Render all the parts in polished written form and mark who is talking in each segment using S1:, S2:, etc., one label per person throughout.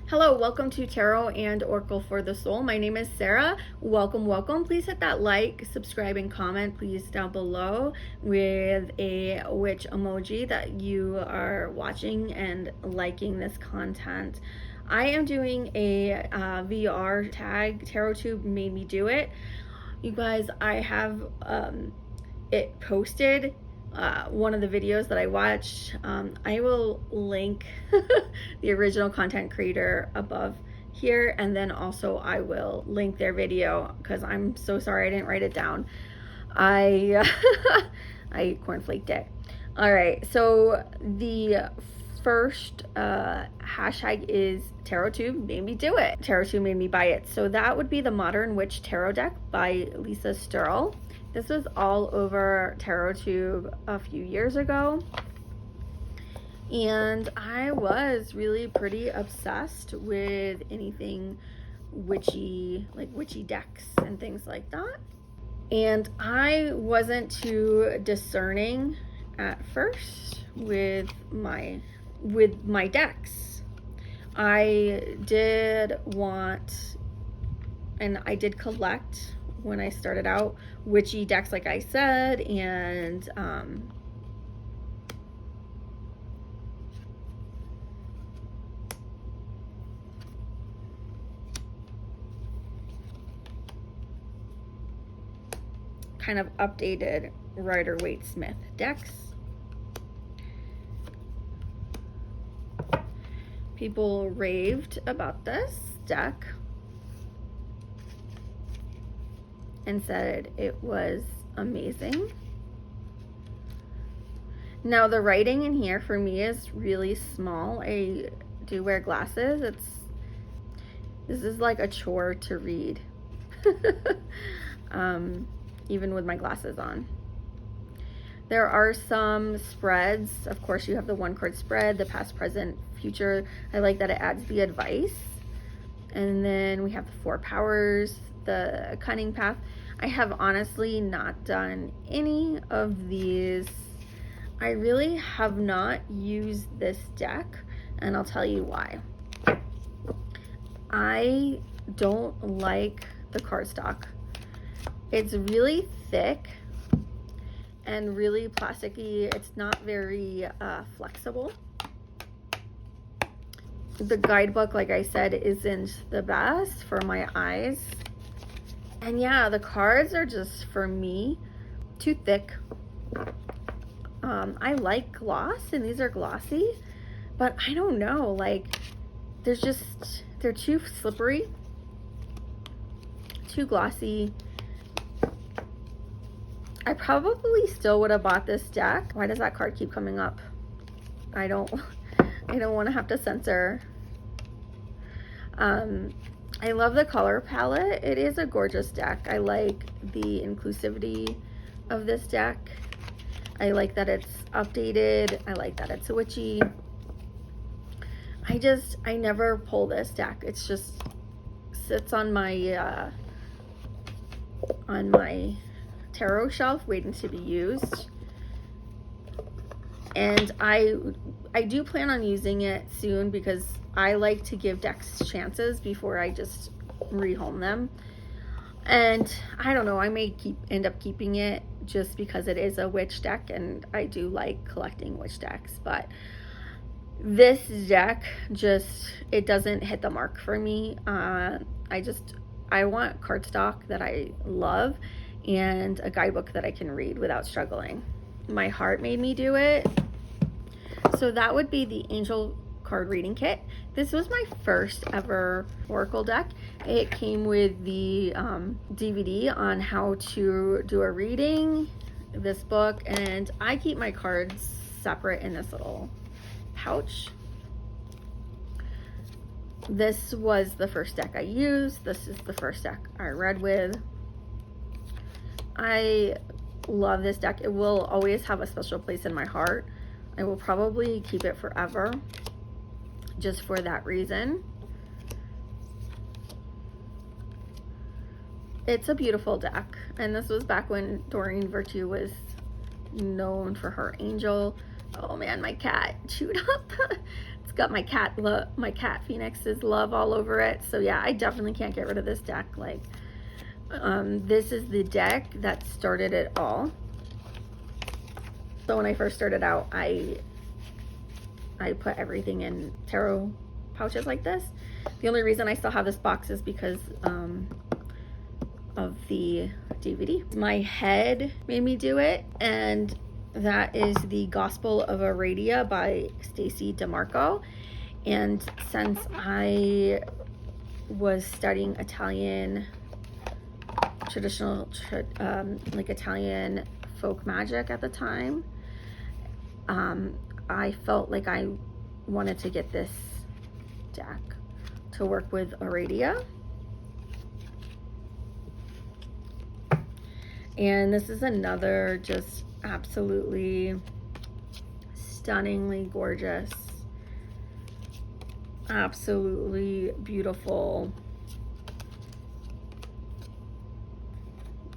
S1: Hello, welcome to Tarot and Oracle for the Soul. My name is Sarah. Welcome. Please hit that like, subscribe, and comment please down below with a witch emoji that you are watching and liking this content. I am doing a VR tag. Tarottube made me do it. You guys, I have it posted. One of the videos that I watched. I will link the original content creator above here, and then also I will link their video because I'm so sorry I didn't write it down. I cornflaked it. All right, so the first hashtag is Tarottube made me do it. Tarottube made me buy it. So that would be the Modern Witch Tarot deck by Lisa Sturl. This was all over Tarottube a few years ago, and I was really pretty obsessed with anything witchy, like witchy decks and things like that. And I wasn't too discerning at first with my decks. I did want, and I did collect when I started out, witchy decks, like I said, and kind of updated Rider-Waite-Smith decks. People raved about this deck and said it was amazing. Now the writing in here for me is really small. I do wear glasses. This is like a chore to read, even with my glasses on. There are some spreads. Of course, you have the one card spread, the past, present, future. I like that it adds the advice. And then we have the 4 powers, the cunning path. I have honestly not done any of these. I really have not used this deck, and I'll tell you why. I don't like the cardstock. It's really thick and really plasticky. It's not very flexible. The guidebook, like I said, isn't the best for my eyes. And yeah, the cards are just, for me, too thick. I like gloss, and these are glossy, but I don't know, like, they're too slippery, too glossy. I probably still would have bought this deck. Why does that card keep coming up? I don't want to have to censor. I love the color palette. It is a gorgeous deck. I like the inclusivity of this deck. I like that it's updated. I like that it's witchy. I never pull this deck. It's just sits on my tarot shelf waiting to be used. And I do plan on using it soon because I like to give decks chances before I just rehome them. And I don't know, I may end up keeping it just because it is a witch deck, and I do like collecting witch decks. But this deck it doesn't hit the mark for me. I want cardstock that I love and a guidebook that I can read without struggling. My heart made me do it. So that would be the Angel card reading kit. This was my first ever Oracle deck. It came with the DVD on how to do a reading, this book, and I keep my cards separate in this little pouch. This was the first deck I used. This is the first deck I read with. I love this deck. It will always have a special place in my heart. I will probably keep it forever just for that reason. It's a beautiful deck, and this was back when Doreen Virtue was known for her angel. Oh man, my cat chewed up. It's got my cat Phoenix's love all over it. So yeah, I definitely can't get rid of this deck. Like, this is the deck that started it all. So when I first started out, I put everything in tarot pouches like this. The only reason I still have this box is because of the DVD. My head made me do it, and that is the Gospel of Aradia by Stacey DeMarco. And since I was studying Italian traditional like Italian folk magic at the time, I felt like I wanted to get this deck to work with Aradia. And this is another just absolutely stunningly gorgeous, absolutely beautiful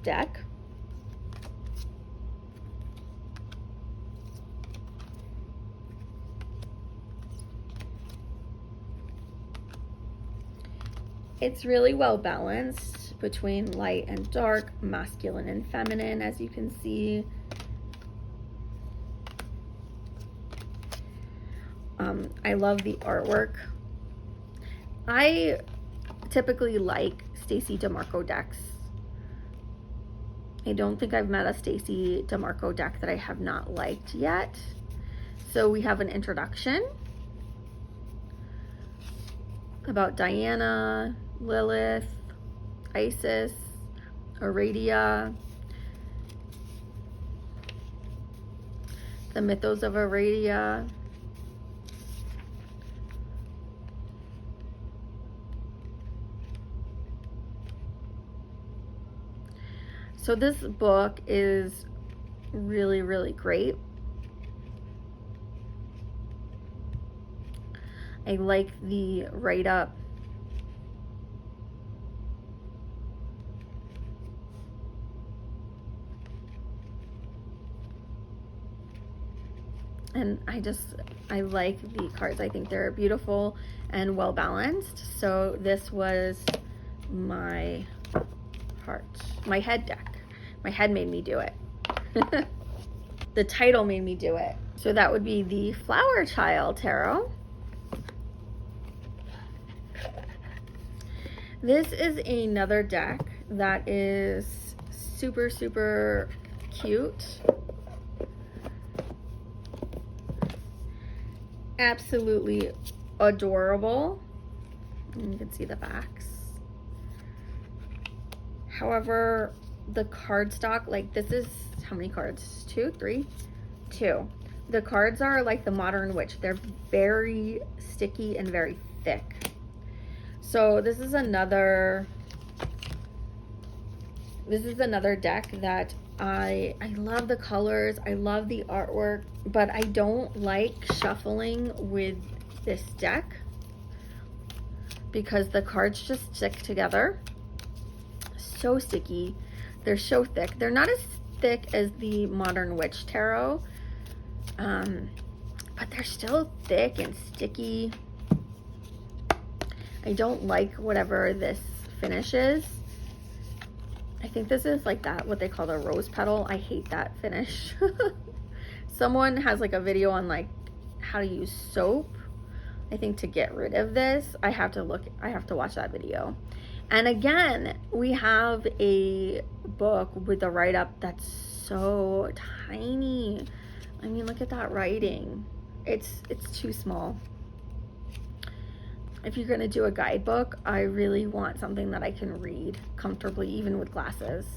S1: deck. It's really well balanced between light and dark, masculine and feminine, as you can see. I love the artwork. I typically like Stacey DeMarco decks. I don't think I've met a Stacey DeMarco deck that I have not liked yet. So we have an introduction about Diana, Lilith, Isis, Aradia, the mythos of Aradia, so this book is really, really great. I like the write-up. And I like the cards. I think they're beautiful and well balanced. So this was my head deck. My head made me do it. The title made me do it. So that would be the Flower Child Tarot. This is another deck that is super, super cute. Absolutely adorable. And you can see the backs. However, the cardstock, like this is, how many cards? 2, 3? 2. The cards are like the Modern Witch. They're very sticky and very thick. So this is another deck that I love the colors, I love the artwork, but I don't like shuffling with this deck because the cards just stick together. So sticky. They're so thick. They're not as thick as the Modern Witch Tarot, but they're still thick and sticky. I don't like whatever this finish is. I think this is like that, what they call the rose petal. I hate that finish. Someone has like a video on like how to use soap, I think, to get rid of this. I have to watch that video. And again, we have a book with a write-up that's so tiny. I mean, look at that writing. It's too small. If you're going to do a guidebook, I really want something that I can read comfortably, even with glasses.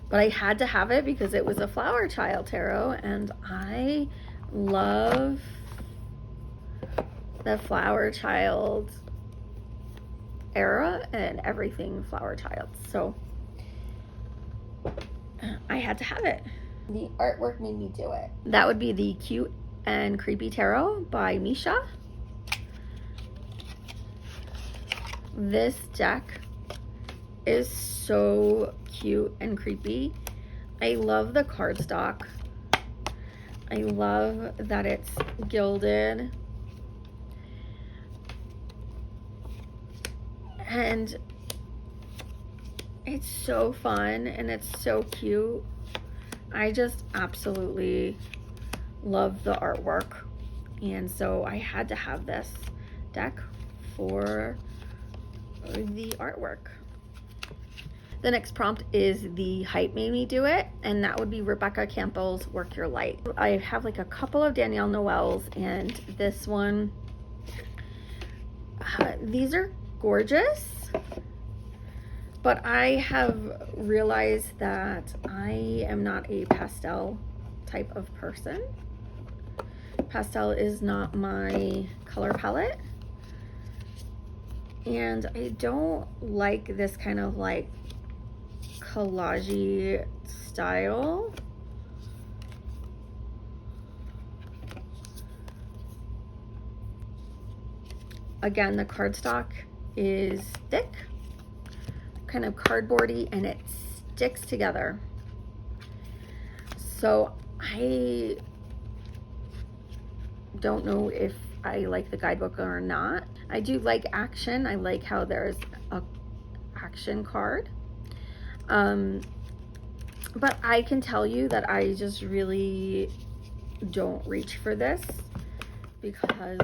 S1: But I had to have it because it was a Flower Child Tarot, and I love the Flower Child era and everything Flower Child. So I had to have it. The artwork made me do it. That would be the Cute and Creepy Tarot by Misha. This deck is so cute and creepy. I love the cardstock. I love that it's gilded. And it's so fun and it's so cute. I just absolutely love the artwork. And so I had to have this deck for the artwork. The next prompt is the hype made me do it, and that would be Rebecca Campbell's Work Your Light. I have like a couple of Danielle Noel's, and this one, these are gorgeous, but I have realized that I am not a pastel type of person. Pastel is not my color palette, and I don't like this kind of like collage-y style. Again, the cardstock is thick, kind of cardboardy, and it sticks together. So I don't know if I like the guidebook or not. I do like action. I like how there's a action card. But I can tell you that I just really don't reach for this because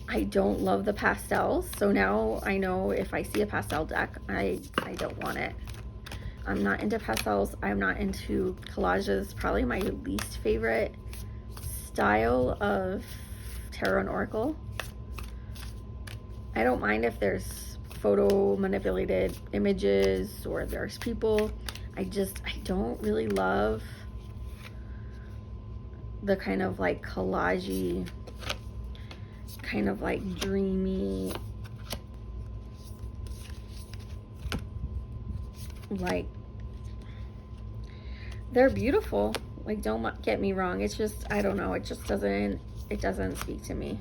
S1: I don't love the pastels. So now I know if I see a pastel deck, I don't want it. I'm not into pastels. I'm not into collages. Probably my least favorite style of tarot and oracle. I don't mind if there's photo manipulated images or there's people. I don't really love the kind of like collage-y, kind of like dreamy, like, they're beautiful, like, don't get me wrong, it's just, I don't know, it doesn't speak to me.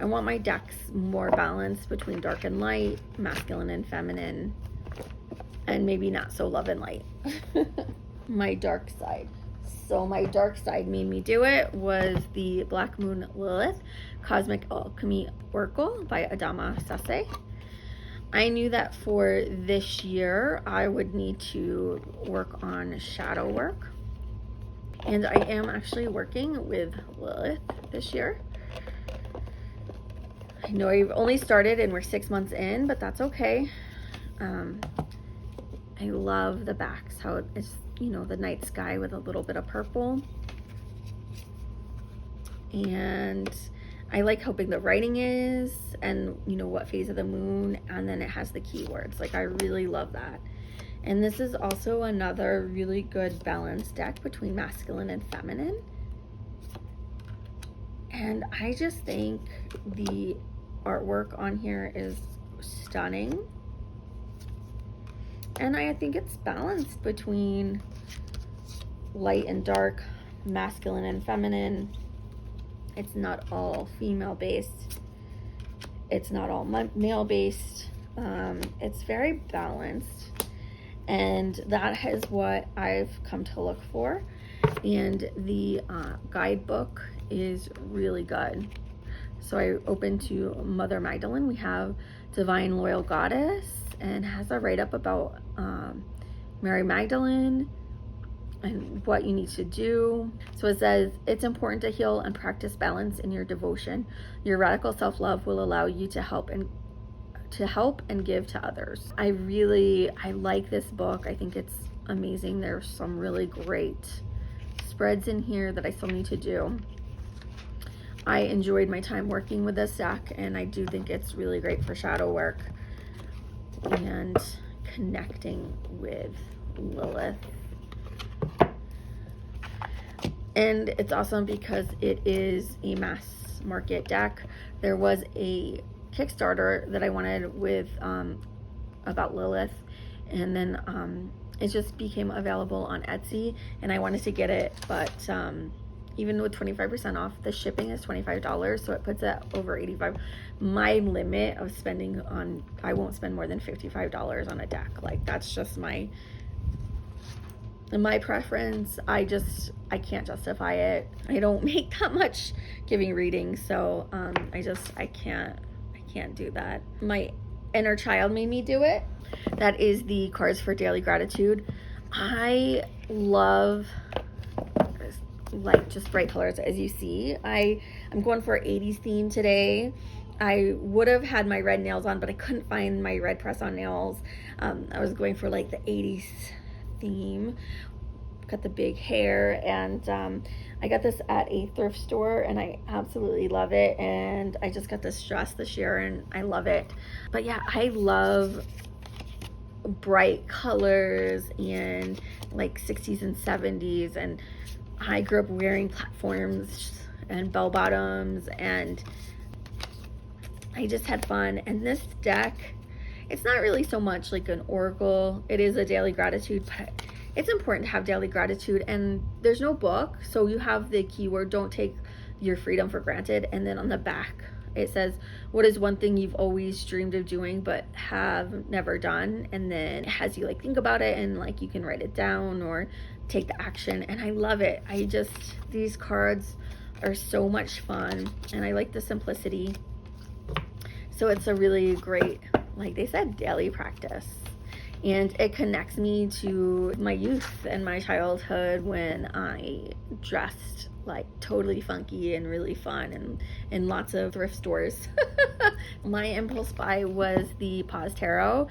S1: I want my decks more balanced between dark and light, masculine and feminine, and maybe not so love and light. My dark side. So my dark side made me do it was the Black Moon Lilith Cosmic Alchemy Oracle by Adama Sase. I knew that for this year I would need to work on shadow work, and I am actually working with Lilith this year. I know I've only started and we're 6 months in, but that's okay. I love the backs, how it's, you know, the night sky with a little bit of purple. And I like how big the writing is and, you know, what phase of the moon, and then it has the keywords. Like, I really love that. And this is also another really good balanced deck between masculine and feminine. And I just think the artwork on here is stunning. And I think it's balanced between light and dark, masculine and feminine. It's not all female based. It's not all male based. It's very balanced. And that is what I've come to look for. And the guidebook is really good. So I opened to Mother Magdalene. We have Divine Loyal Goddess, and has a write-up about Mary Magdalene and what you need to do. So it says, it's important to heal and practice balance in your devotion. Your radical self-love will allow you to help and give to others. I like this book. I think it's amazing. There's some really great spreads in here that I still need to do. I enjoyed my time working with this deck, and I do think it's really great for shadow work and connecting with Lilith. And it's awesome because it is a mass market deck. There was a Kickstarter that I wanted with about Lilith, and then it just became available on Etsy, and I wanted to get it, but even with 25% off, the shipping is $25, so it puts it over $85. My limit of spending I won't spend more than $55 on a deck. Like, that's just my in my preference, I can't justify it. I don't make that much giving readings, so I can't do that. My inner child made me do it. That is the cards for daily gratitude. I love like just bright colors, as you see. I'm going for 80s theme today. I would have had my red nails on, but I couldn't find my red press-on nails. I was going for like the 80s theme. Got the big hair, and I got this at a thrift store, and I absolutely love it. And I just got this dress this year, and I love it. But yeah, I love bright colors and like 60s and 70s, and I grew up wearing platforms and bell bottoms, and I just had fun. And this deck, it's not really so much like an oracle. It is a daily gratitude, but it's important to have daily gratitude. And there's no book, so you have the keyword, don't take your freedom for granted. And then on the back, it says, what is one thing you've always dreamed of doing but have never done? And then it has you like think about it, and like you can write it down or take the action. And I love it. These cards are so much fun, and I like the simplicity. So it's a really great, like they said, daily practice. And it connects me to my youth and my childhood when I dressed like totally funky and really fun, and in lots of thrift stores. My impulse buy was the Paws Tarot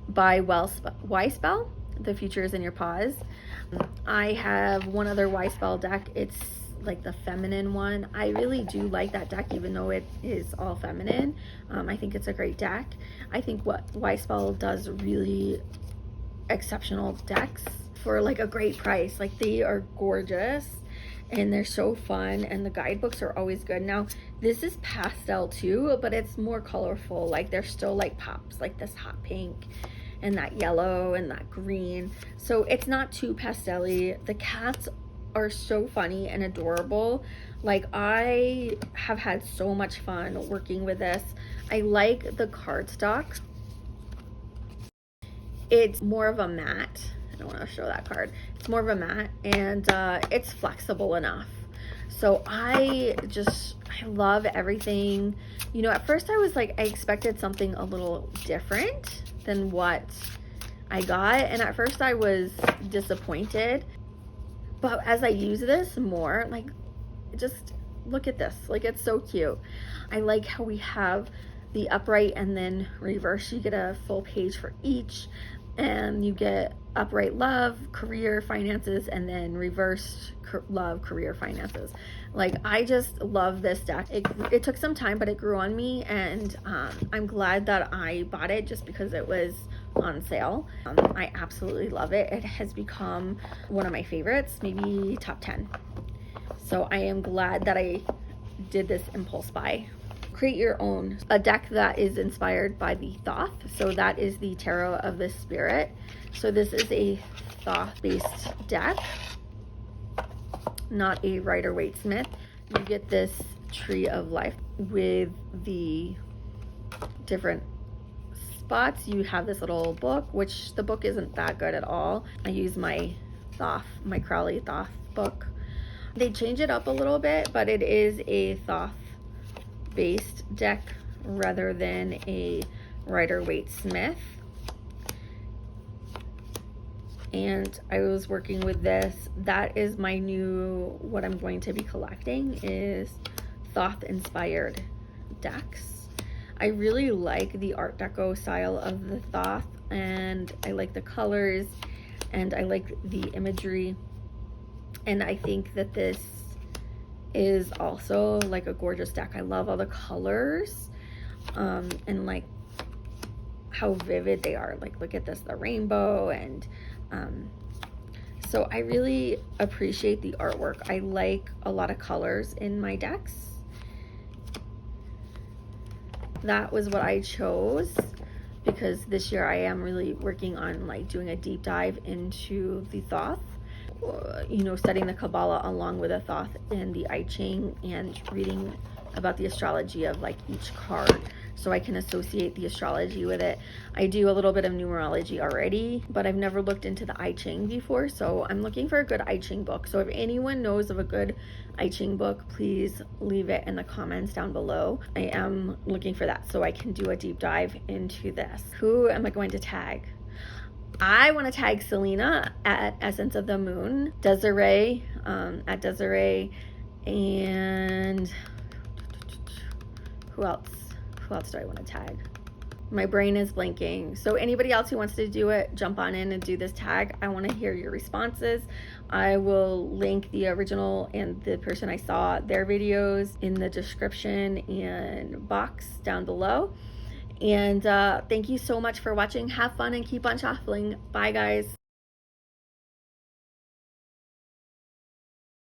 S1: by Y-Spell. The future is in your paws. I have one other Y-Spell deck. It's like the feminine one. I really do like that deck, even though it is all feminine. I think it's a great deck. I think what Y-Spell does really exceptional decks for like a great price. Like they are gorgeous and they're so fun, and the guidebooks are always good. Now this is pastel too, but it's more colorful. Like they're still like pops, like this hot pink and that yellow and that green. So it's not too pastel-y. The cats are so funny and adorable. Like I have had so much fun working with this. I like the cardstock. It's more of a matte. I don't want to show that card. It's more of a matte, and it's flexible enough. So I love everything. You know, at first I was like, I expected something a little different than what I got, and at first I was disappointed. But as I use this more, like, just look at this. Like, it's so cute. I like how we have the upright and then reverse. You get a full page for each, and you get upright love, career, finances, and then reversed love, career, finances. Like, I just love this deck. It took some time, but it grew on me, and I'm glad that I bought it just because it was on sale. I absolutely love it. It has become one of my favorites, maybe top 10. So I am glad that I did this impulse buy. Create your own, a deck that is inspired by the Thoth. So that is the Tarot of the Spirit. So this is a Thoth based deck, not a Rider-Waite-Smith. You get this tree of life with the different spots. You have this little book, which the book isn't that good at all. I use my Thoth, my Crowley Thoth book. They change it up a little bit, but it is a Thoth based deck rather than a Rider-Waite-Smith. And I was working with this. That is my new, what I'm going to be collecting is Thoth inspired decks. I really like the Art Deco style of the Thoth, and I like the colors, and I like the imagery. And I think that this is also like a gorgeous deck. I love all the colors, and like how vivid they are. Like, look at this, the rainbow, and so I really appreciate the artwork. I like a lot of colors in my decks. That was what I chose because this year I am really working on like doing a deep dive into the Thoth, you know, studying the Kabbalah along with the Thoth and the I Ching, and reading about the astrology of like each card, so I can associate the astrology with it. I do a little bit of numerology already, but I've never looked into the I Ching before, so I'm looking for a good I Ching book. So if anyone knows of a good I Ching book, please leave it in the comments down below. I am looking for that so I can do a deep dive into this. Who am I going to tag? I want to tag Celina at Essence of the Moon, Dezarey at Dezarey, and who else? Who else do I want to tag? My brain is blanking. So anybody else who wants to do it, jump on in and do this tag. I want to hear your responses. I will link the original and the person I saw their videos in the description and box down below. And thank you so much for watching. Have fun and keep on shuffling. Bye, guys.